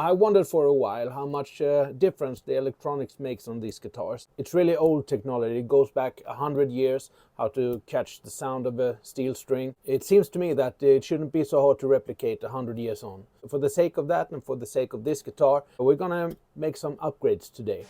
I wondered for a while how much difference the electronics makes on these guitars. It's really old technology. It goes back 100 years, how to catch the sound of a steel string. It seems to me that it shouldn't be so hard to replicate 100 years on. For the sake of that and for the sake of this guitar, we're gonna make some upgrades today.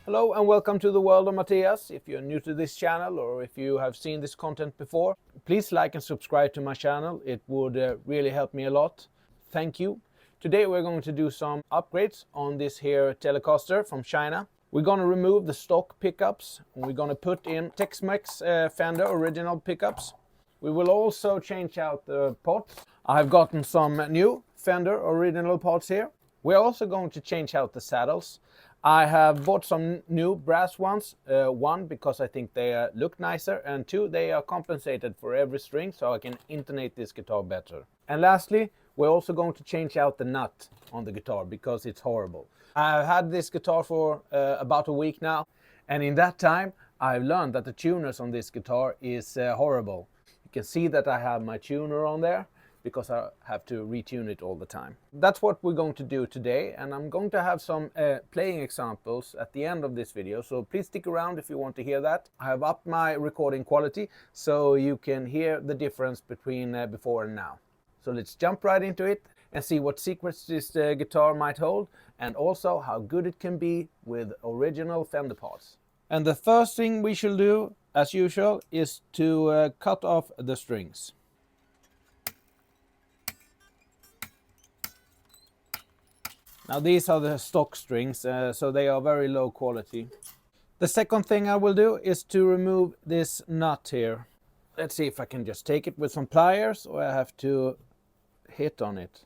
Hello and welcome to the world of Mattias. If you're new to this channel or if you have seen this content before, please like and subscribe to my channel. It would really help me a lot. Thank you. Today we're going to do some upgrades on this here Telecaster from China. We're going to remove the stock pickups and we're going to put in Tex-Mex Fender original pickups. We will also change out the pots. I've gotten some new Fender original pots here. We're also going to change out the saddles. I have bought some new brass ones, one because I think they look nicer, and two, they are compensated for every string so I can intonate this guitar better. And lastly, we're also going to change out the nut on the guitar because it's horrible. I've had this guitar for about a week now, and in that time I've learned that the tuners on this guitar is horrible. You can see that I have my tuner on there, because I have to retune it all the time. That's what we're going to do today, and I'm going to have some playing examples at the end of this video, so please stick around if you want to hear that. I have upped my recording quality so you can hear the difference between before and now. So let's jump right into it and see what secrets this guitar might hold, and also how good it can be with original Fender parts. And the first thing we shall do, as usual, is to cut off the strings. Now these are the stock strings, so they are very low quality. The second thing I will do is to remove this nut here. Let's see if I can just take it with some pliers or I have to hit on it.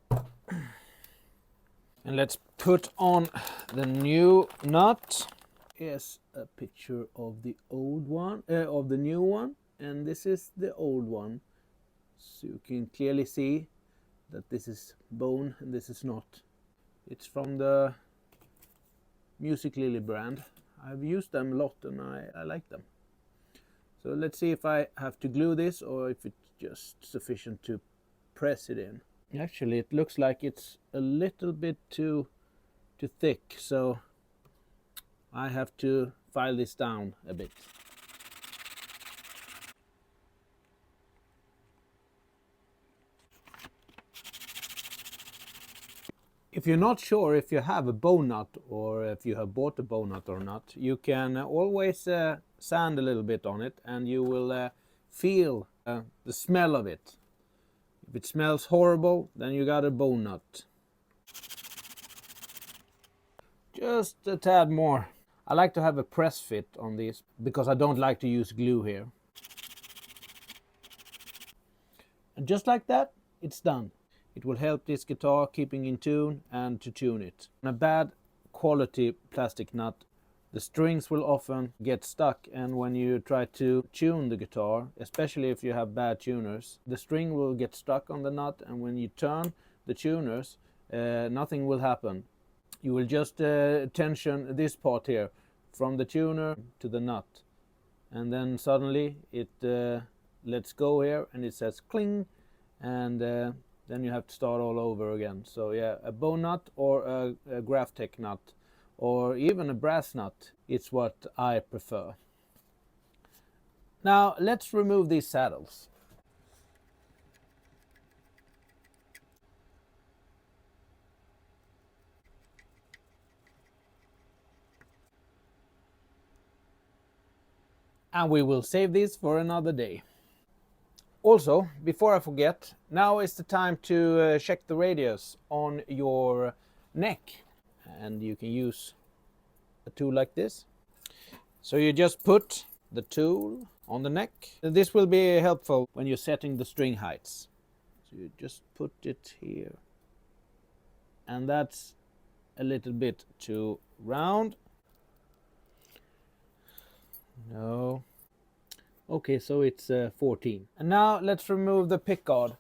And let's put on the new nut. Here's a picture of the old one, of the new one, and this is the old one. So you can clearly see that this is bone and this is not. It's from the Music Lily brand. I've used them a lot and I like them. So let's see if I have to glue this or if it's just sufficient to press it in. Actually, it looks like it's a little bit too thick, so I have to file this down a bit. If you're not sure if you have a bow nut or if you have bought a bow nut or not, you can always sand a little bit on it and you will feel the smell of it. If it smells horrible, then you got a bow nut. Just a tad more. I like to have a press fit on these because I don't like to use glue here. And just like that, it's done. It will help this guitar keeping in tune and to tune it. On a bad quality plastic nut, the strings will often get stuck, and when you try to tune the guitar, especially if you have bad tuners, the string will get stuck on the nut, and when you turn the tuners, nothing will happen. You will just tension this part here from the tuner to the nut, and then suddenly it lets go here and it says cling, and then you have to start all over again. So yeah, a bow nut or a Graphtec nut or even a brass nut is what I prefer. Now let's remove these saddles. And we will save this for another day. Also, before I forget, now is the time to check the radius on your neck. And you can use a tool like this. So you just put the tool on the neck. This will be helpful when you're setting the string heights. So you just put it here. And that's a little bit too round. No. Okay, so it's 14. And now let's remove the pickguard.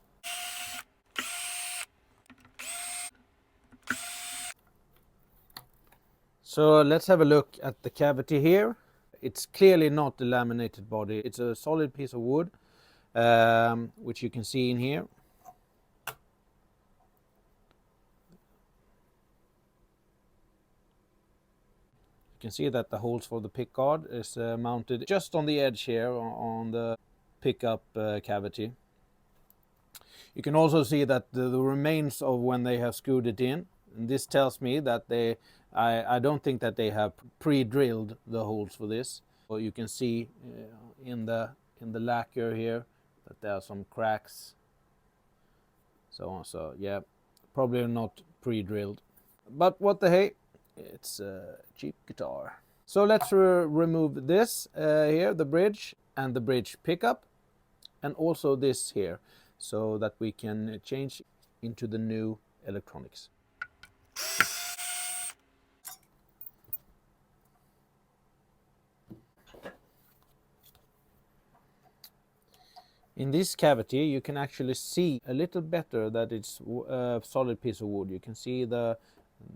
So let's have a look at the cavity here. It's clearly not a laminated body. It's a solid piece of wood, which you can see in here. You can see that the holes for the pickguard is mounted just on the edge here on the pickup cavity. You can also see that the remains of when they have screwed it in. And this tells me that I don't think that they have pre-drilled the holes for this. Well, you can see in the lacquer here that there are some cracks. So on. So yeah, probably not pre-drilled. But what the hey, it's a cheap guitar. So let's remove this here, the bridge and the bridge pickup, and also this here, so that we can change into the new electronics. In this cavity you can actually see a little better that it's a solid piece of wood. You can see the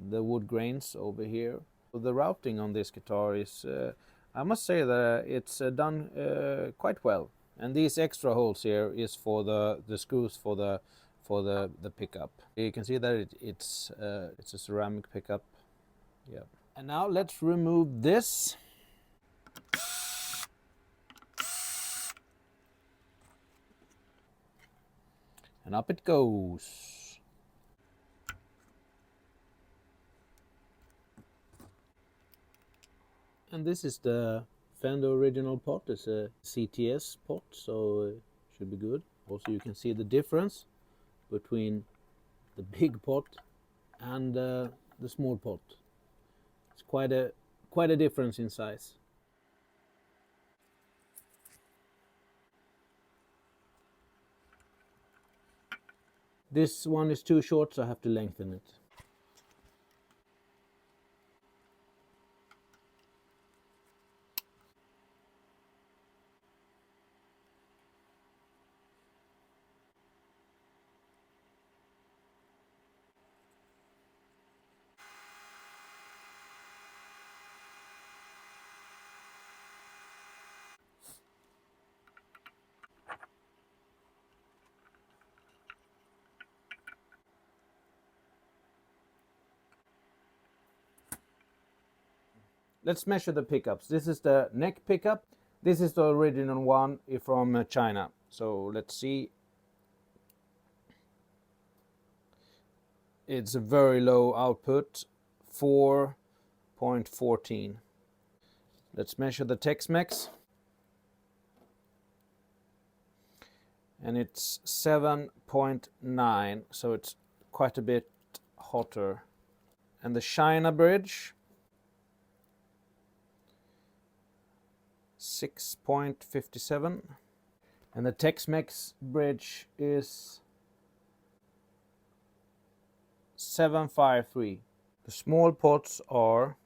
wood grains over here. The routing on this guitar is, I must say that it's done quite well. And these extra holes here is for the screws for the pickup. You can see that it's a ceramic pickup. Yeah. And now let's remove this. And up it goes. And this is the Fender original pot. It's a CTS pot, so it should be good. Also you can see the difference between the big pot and the small pot. It's quite a difference in size. This one is too short, so I have to lengthen it. Let's measure the pickups. This is the neck pickup. This is the original one from China. So let's see. It's a very low output, 4.14. Let's measure the Tex-Mex. And it's 7.9, so it's quite a bit hotter. And the China bridge, 6.57, and the Tex-Mex bridge is 7.53. The small pots are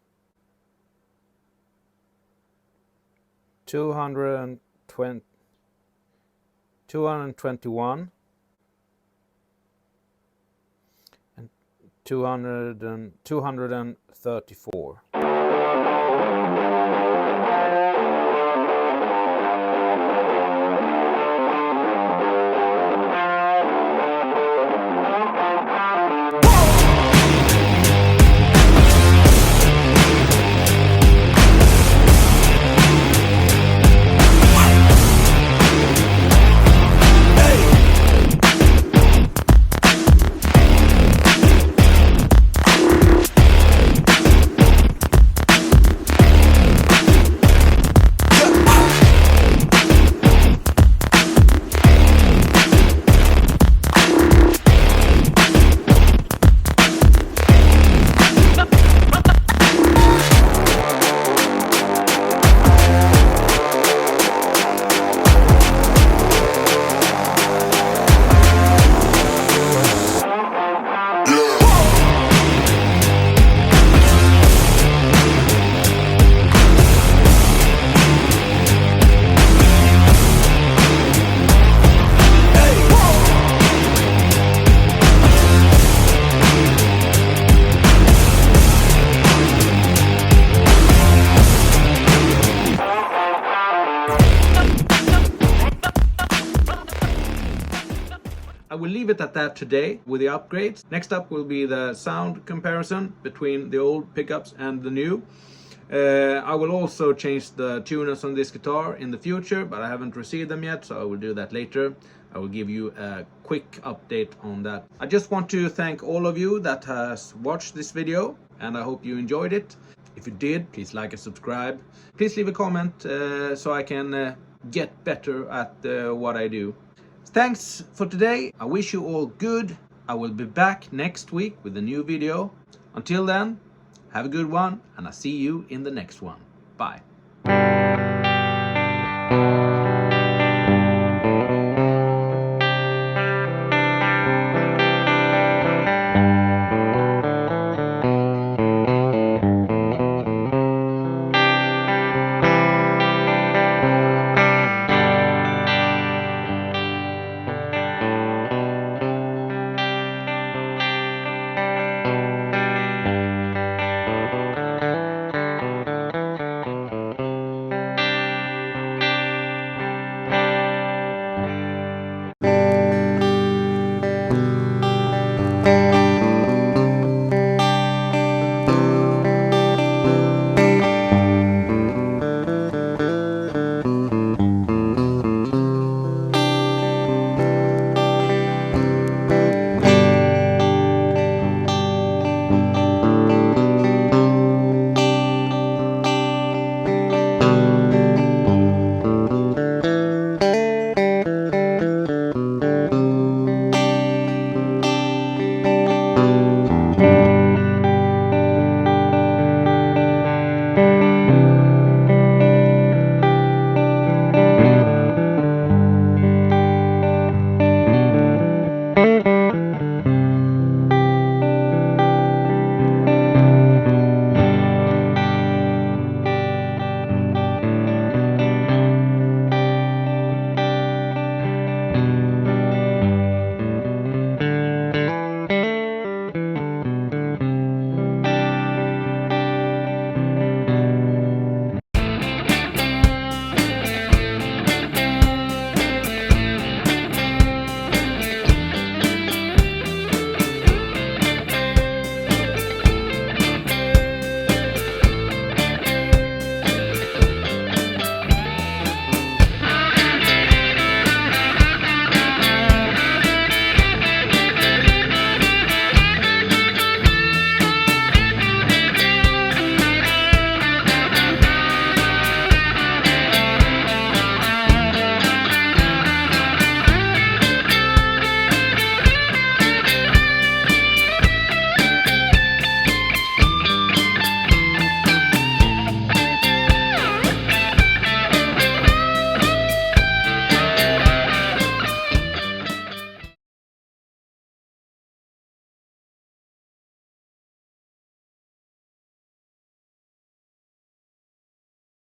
221 and 234. I will leave it at that today with the upgrades. Next up will be the sound comparison between the old pickups and the new. I will also change the tuners on this guitar in the future, but I haven't received them yet, so I will do that later. I will give you a quick update on that. I just want to thank all of you that has watched this video, and I hope you enjoyed it. If you did, please like and subscribe. Please leave a comment so I can get better at what I do. Thanks for today. I wish you all good. I will be back next week with a new video. Until then, have a good one, and I'll see you in the next one. Bye.